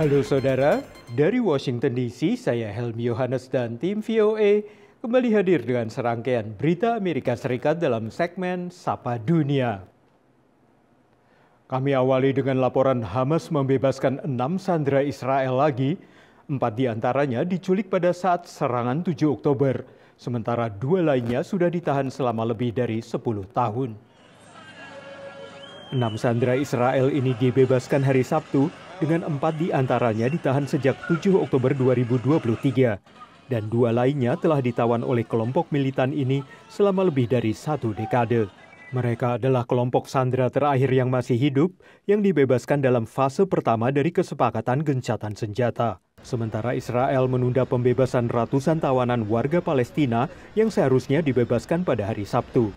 Halo saudara, dari Washington DC saya Helmi Yohanes dan tim VOA kembali hadir dengan serangkaian berita Amerika Serikat dalam segmen Sapa Dunia. Kami awali dengan laporan Hamas membebaskan 6 sandera Israel lagi, 4 diantaranya diculik pada saat serangan 7 Oktober, sementara 2 lainnya sudah ditahan selama lebih dari 10 tahun. 6 sandera Israel ini dibebaskan hari Sabtu, dengan 4 diantaranya ditahan sejak 7 Oktober 2023, dan 2 lainnya telah ditawan oleh kelompok militan ini selama lebih dari 1 dekade. Mereka adalah kelompok sandera terakhir yang masih hidup, yang dibebaskan dalam fase pertama dari kesepakatan gencatan senjata. Sementara Israel menunda pembebasan ratusan tawanan warga Palestina yang seharusnya dibebaskan pada hari Sabtu.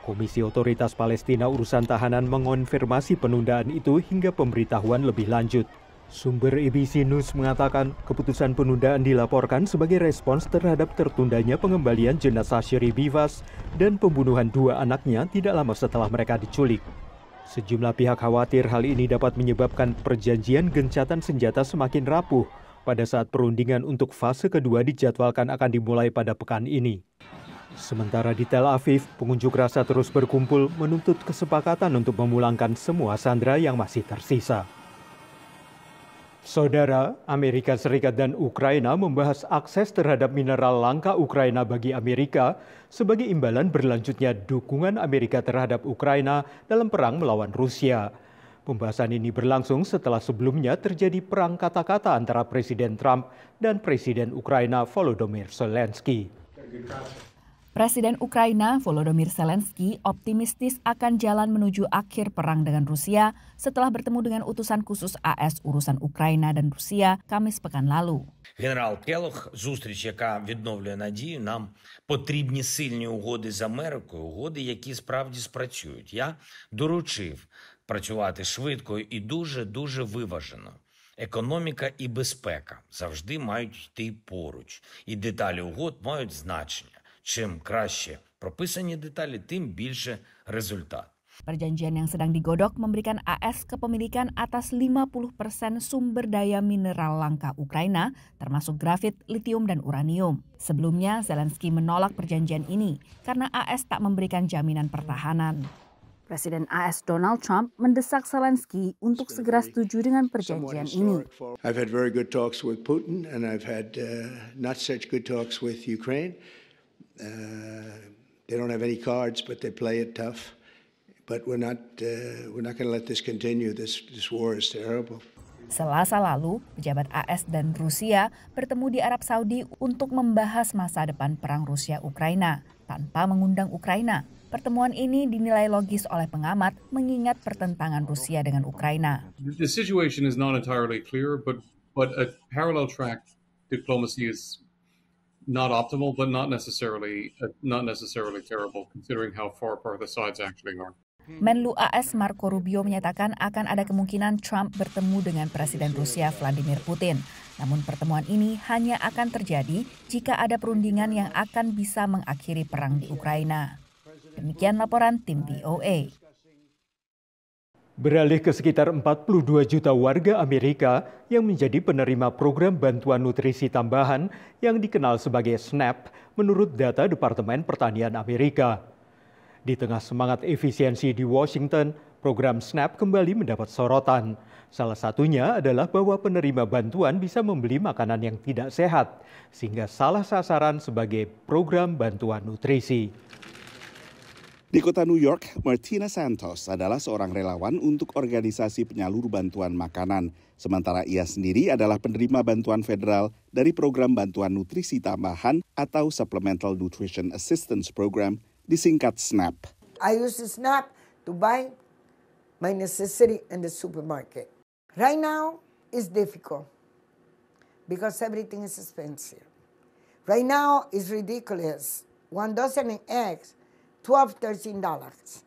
Komisi Otoritas Palestina Urusan Tahanan mengonfirmasi penundaan itu hingga pemberitahuan lebih lanjut. Sumber ABC News mengatakan keputusan penundaan dilaporkan sebagai respons terhadap tertundanya pengembalian jenazah Shiri Bivas dan pembunuhan 2 anaknya tidak lama setelah mereka diculik. Sejumlah pihak khawatir hal ini dapat menyebabkan perjanjian gencatan senjata semakin rapuh pada saat perundingan untuk fase kedua dijadwalkan akan dimulai pada pekan ini. Sementara di Tel Aviv, pengunjuk rasa terus berkumpul menuntut kesepakatan untuk memulangkan semua sandera yang masih tersisa. Saudara, Amerika Serikat dan Ukraina membahas akses terhadap mineral langka Ukraina bagi Amerika sebagai imbalan berlanjutnya dukungan Amerika terhadap Ukraina dalam perang melawan Rusia. Pembahasan ini berlangsung setelah sebelumnya terjadi perang kata-kata antara Presiden Trump dan Presiden Ukraina Volodymyr Zelensky. Presiden Ukraina Volodymyr Zelensky optimistis akan jalan menuju akhir perang dengan Rusia setelah bertemu dengan utusan khusus AS urusan Ukraina dan Rusia Kamis pekan lalu. Генерал Келох, зустріч, яка відновлює надію, нам потрібні сильні угоди з Америкою, угоди, які справді спрацюють. Я доручив працювати швидко і дуже виважено. Економіка і безпека завжди мають йти поруч, і деталі угод мають значення. Чим краще прописані деталі, тим більше результат. Perjanjian yang sedang digodok memberikan AS kepemilikan atas 50% sumber daya mineral langka Ukraina, termasuk grafit, litium, dan uranium. Sebelumnya, Zelensky menolak perjanjian ini karena AS tak memberikan jaminan pertahanan. Presiden AS Donald Trump mendesak Zelensky untuk segera setuju dengan perjanjian ini. I've had very good talks with Putin and I've had not such good talks with Ukraine. They don't have any cards, but they play it tough. But we're not going to let this continue. This war is terrible. Selasa lalu, pejabat AS dan Rusia bertemu di Arab Saudi untuk membahas masa depan perang Rusia-Ukraina tanpa mengundang Ukraina. Pertemuan ini dinilai logis oleh pengamat mengingat pertentangan Rusia dengan Ukraina. The situation is not entirely clear, but a parallel track diplomacy is not optimal, but not necessarily terrible, considering how far apart the sides actually are. Menlu AS Marco Rubio menyatakan akan ada kemungkinan Trump bertemu dengan Presiden Rusia Vladimir Putin. Namun pertemuan ini hanya akan terjadi jika ada perundingan yang akan bisa mengakhiri perang di Ukraina. Demikian laporan tim VOA. Beralih ke sekitar 42 juta warga Amerika yang menjadi penerima program bantuan nutrisi tambahan yang dikenal sebagai SNAP menurut data Departemen Pertanian Amerika. Di tengah semangat efisiensi di Washington, program SNAP kembali mendapat sorotan. Salah satunya adalah bahwa penerima bantuan bisa membeli makanan yang tidak sehat, sehingga salah sasaran sebagai program bantuan nutrisi. Di kota New York, Martina Santos adalah seorang relawan untuk organisasi penyalur bantuan makanan. Sementara ia sendiri adalah penerima bantuan federal dari program bantuan nutrisi tambahan atau Supplemental Nutrition Assistance Program, disingkat SNAP. I use the SNAP to buy my necessity in the supermarket. Right now, it's difficult because everything is expensive. Right now, it's ridiculous. 1 dozen eggs, $12-13.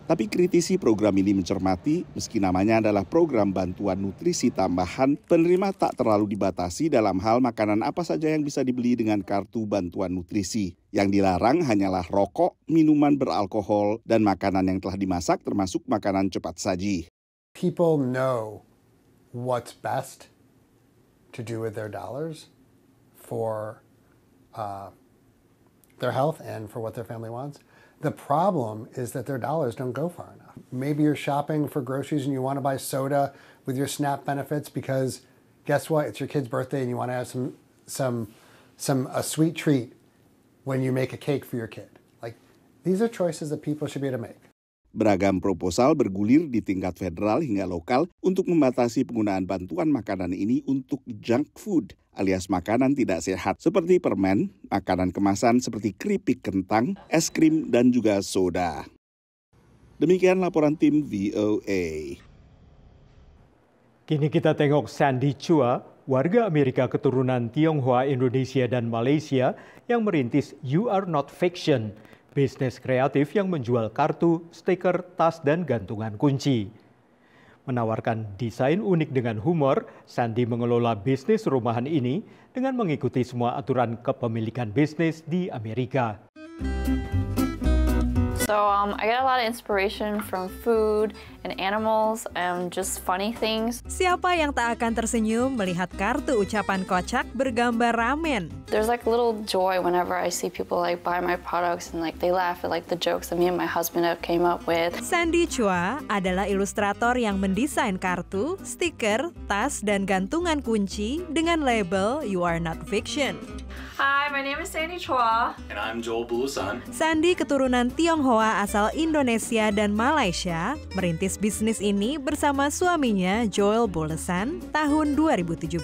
Tapi kritisi program ini mencermati, meski namanya adalah program bantuan nutrisi tambahan, penerima tak terlalu dibatasi dalam hal makanan apa saja yang bisa dibeli dengan kartu bantuan nutrisi. Yang dilarang hanyalah rokok, minuman beralkohol, dan makanan yang telah dimasak termasuk makanan cepat saji. People know what's best to do with their dollars for their health and for what their family wants. The problem is that their dollars don't go far enough. Maybe you're shopping for groceries and you want to buy soda with your SNAP benefits because guess what? It's your kid's birthday and you want to have a sweet treat when you make a cake for your kid. Like, these are choices that people should be able to make. Beragam proposal bergulir di tingkat federal hingga lokal untuk membatasi penggunaan bantuan makanan ini untuk junk food alias makanan tidak sehat seperti permen, makanan kemasan seperti keripik kentang, es krim, dan juga soda. Demikian laporan tim VOA. Kini kita tengok Sandy Chua, warga Amerika keturunan Tionghoa, Indonesia, dan Malaysia yang merintis You Are Not Fiction, bisnis kreatif yang menjual kartu, stiker, tas, dan gantungan kunci. Menawarkan desain unik dengan humor, Sandy mengelola bisnis rumahan ini dengan mengikuti semua aturan kepemilikan bisnis di Amerika. So I get a lot of inspiration from food and animals and just funny things. Siapa yang tak akan tersenyum melihat kartu ucapan kocak bergambar ramen? There's like little joy whenever I see people like buy my products and like they laugh at like the jokes that me and my husband have came up with. Sandy Chua adalah ilustrator yang mendesain kartu, stiker, tas, dan gantungan kunci dengan label You Are Not Fiction. Hi, my name is Sandy Chua. And I'm Joel Bulusan. Sandy keturunan Tionghoa asal Indonesia dan Malaysia, merintis bisnis ini bersama suaminya Joel Bulusan tahun 2017.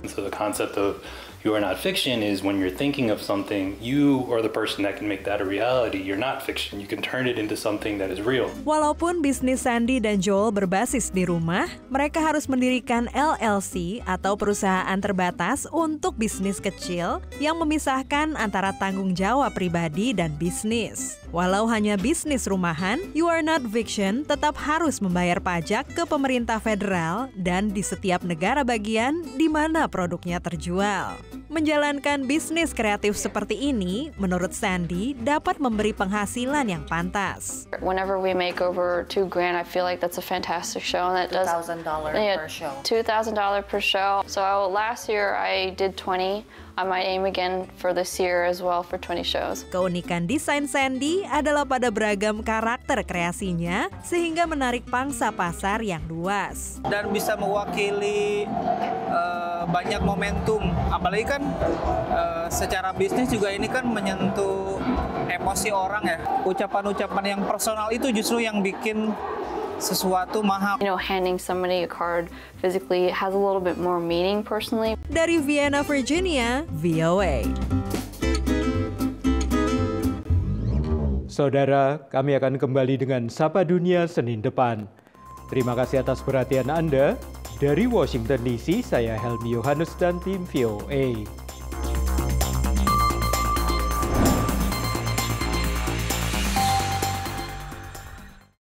So the concept of You Are Not Fiction is when you're thinking of something, you are the person that can make that a reality. You're not fiction. You can turn it into something that is real. Walaupun bisnis Sandy dan Joel berbasis di rumah, mereka harus mendirikan LLC atau perusahaan terbatas untuk bisnis kecil yang memisahkan antara tanggung jawab pribadi dan bisnis. Walau hanya bisnis rumahan, You Are Not Fiction tetap harus membayar pajak ke pemerintah federal dan di setiap negara bagian di mana produknya terjual. Menjalankan bisnis kreatif seperti ini, menurut Sandy, dapat memberi penghasilan yang pantas. Whenever we make over $2,000, I feel like that's a fantastic show. And that does $2,000 per show. $2,000 per show. So last year I did 20. I might aim again for this year as well for 20 shows. Keunikan desain Sandy adalah pada beragam karakter kreasinya sehingga menarik pangsa pasar yang luas. Dan bisa mewakili banyak momentum, apalagi kan secara bisnis juga ini kan menyentuh emosi orang ya. Ucapan-ucapan yang personal itu justru yang bikin sesuatu mahal. You know, handing somebody a card physically has a little bit more meaning personally. Dari Vienna, Virginia, VOA. Saudara, kami akan kembali dengan Sapa Dunia Senin depan. Terima kasih atas perhatian Anda. Dari Washington DC, saya Helmi Yohannes dan tim VOA.